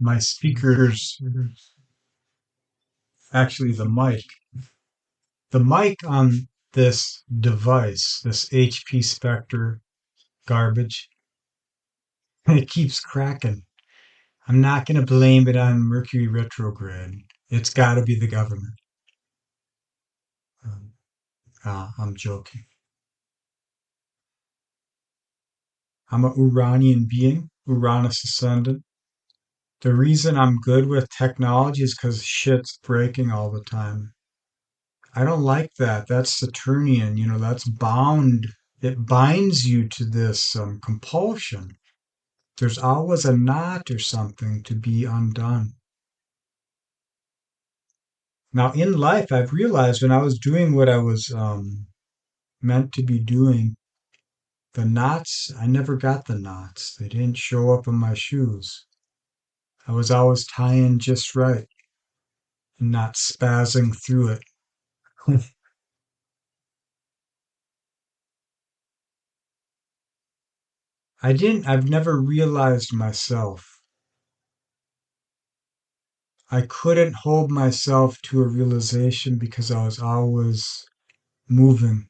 my speakers, actually the mic. The mic on this device, this HP Spectre garbage, it keeps cracking. I'm not going to blame it on Mercury retrograde. It's got to be the government. I'm joking. I'm an Uranian being, Uranus ascendant. The reason I'm good with technology is because shit's breaking all the time. I don't like that. That's Saturnian, that's bound. It binds you to this compulsion. There's always a knot or something to be undone. Now, in life, I've realized when I was doing what I was meant to be doing, the knots, I never got the knots. They didn't show up in my shoes. I was always tying just right and not spazzing through it. I've never realized myself. I couldn't hold myself to a realization because I was always moving.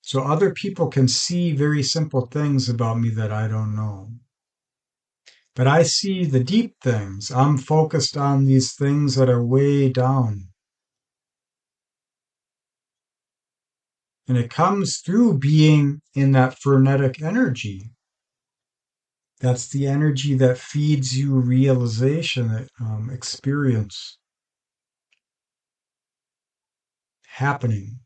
So other people can see very simple things about me that I don't know. But I see the deep things. I'm focused on these things that are way down. And it comes through being in that frenetic energy. That's the energy that feeds you realization, experience happening.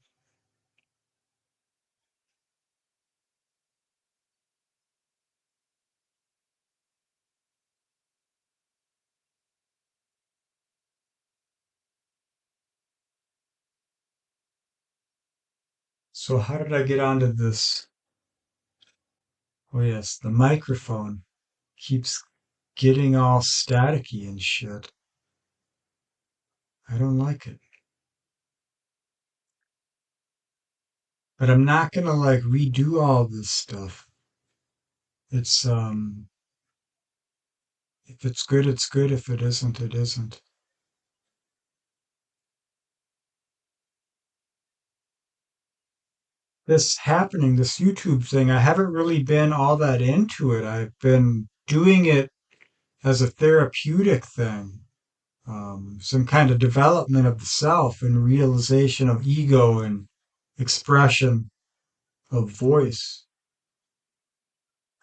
So how did I get onto this? Oh yes, the microphone keeps getting all staticky and shit. I don't like it. But I'm not gonna like redo all this stuff. It's if it's good, it's good. If it isn't, it isn't. This happening, this YouTube thing, I haven't really been all that into it. I've been doing it as a therapeutic thing, some kind of development of the self and realization of ego and expression of voice.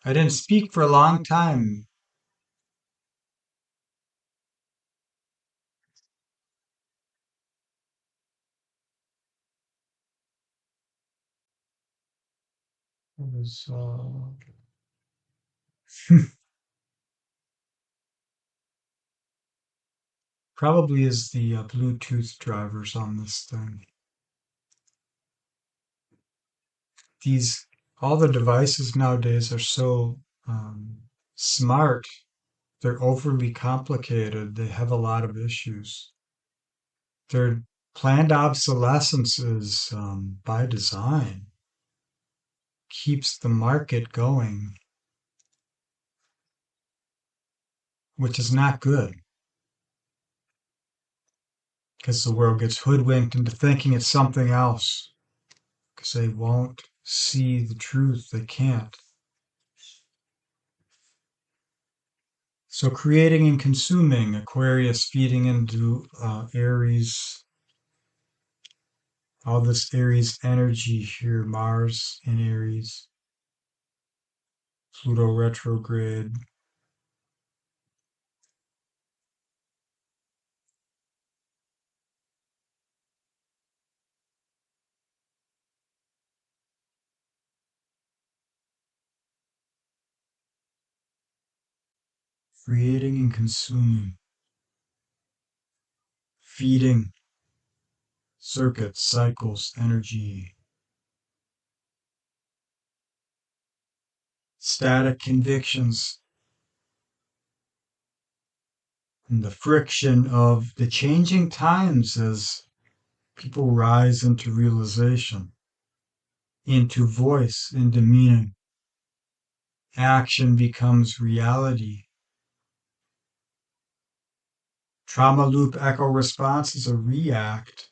I didn't speak for a long time. It was probably is the Bluetooth drivers on this thing. These all the devices nowadays are so smart. They're overly complicated. They have a lot of issues. Their planned obsolescence is by design, keeps the market going, which is not good because the world gets hoodwinked into thinking it's something else because they won't see the truth. They can't. So creating and consuming, Aquarius feeding into Aries, all this Aries energy here, Mars in Aries, Pluto retrograde. Creating and consuming, feeding circuits, cycles, energy, static convictions, and the friction of the changing times as people rise into realization, into voice, into meaning, action becomes reality. Trauma loop echo response is a react.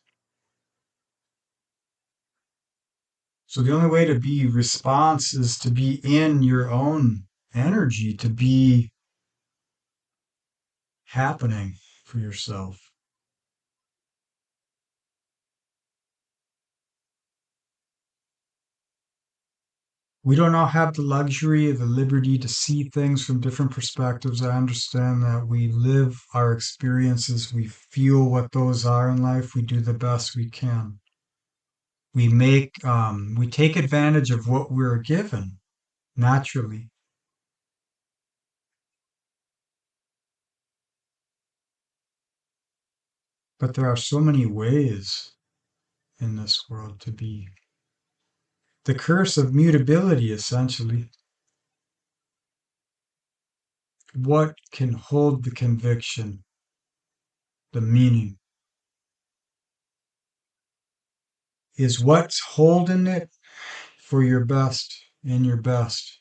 So the only way to be response is to be in your own energy, to be happening for yourself. We don't all have the luxury, the liberty to see things from different perspectives. I understand that we live our experiences, we feel what those are in life, we do the best we can. We take advantage of what we're given naturally. But there are so many ways in this world to be. The curse of mutability, essentially. What can hold the conviction, the meaning? Is what's holding it for your best and your best?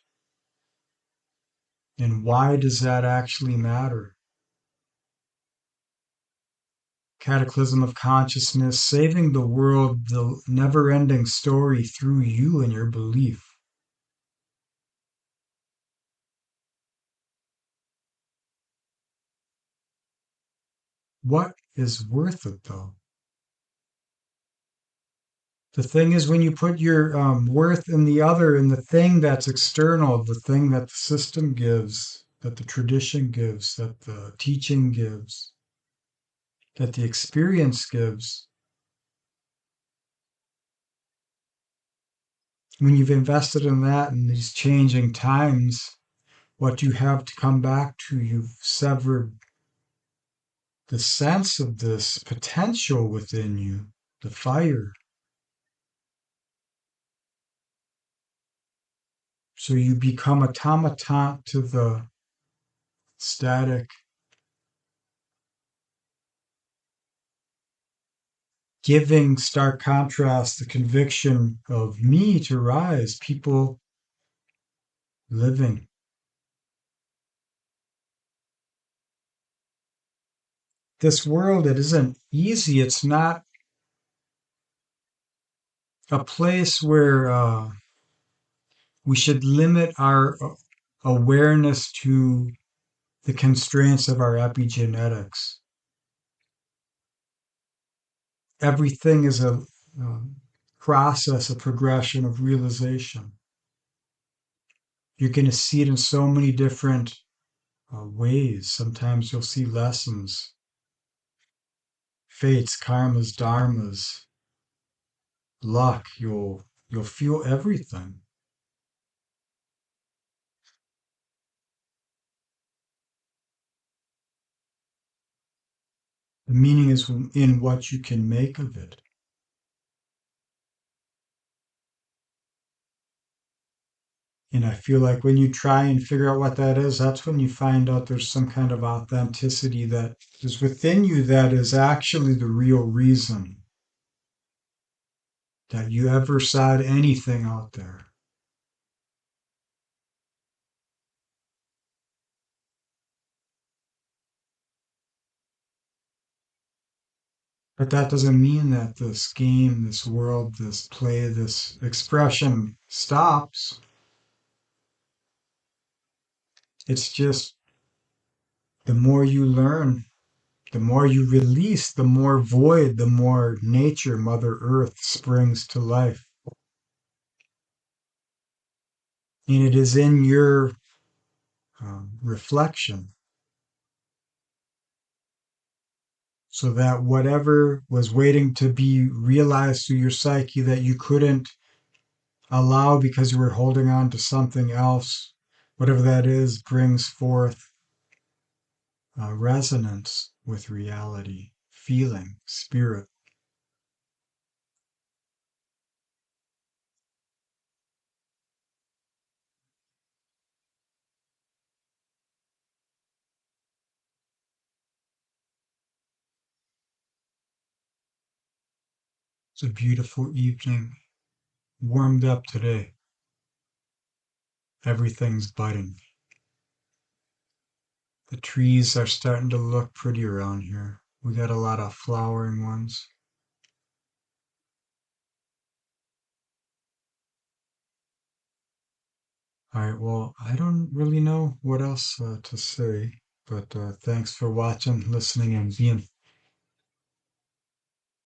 And why does that actually matter? Cataclysm of consciousness, saving the world, the never ending story through you and your belief. What is worth it, though? The thing is, when you put your worth in the other, in the thing that's external, the thing that the system gives, that the tradition gives, that the teaching gives, that the experience gives, when you've invested in that in these changing times, what you have to come back to, you've severed the sense of this potential within you, the fire. So you become automaton to the static, giving stark contrast the conviction of me to rise, people living. This world, it isn't easy. It's not a place where we should limit our awareness to the constraints of our epigenetics. Everything is a process, a progression of realization. You're going to see it in so many different ways. Sometimes you'll see lessons, fates, karmas, dharmas, luck. You'll feel everything. The meaning is in what you can make of it. And I feel like when you try and figure out what that is, that's when you find out there's some kind of authenticity that is within you that is actually the real reason that you ever said anything out there. But that doesn't mean that this game, this world, this play, this expression stops. It's just the more you learn, the more you release, the more void, the more nature, Mother Earth, springs to life. And it is in your reflection so that whatever was waiting to be realized through your psyche that you couldn't allow because you were holding on to something else, whatever that is, brings forth resonance with reality, feeling, spirit. It's a beautiful evening, warmed up today. Everything's budding. The trees are starting to look pretty around here. We got a lot of flowering ones. All right, well, I don't really know what else to say, but thanks for watching, listening, and being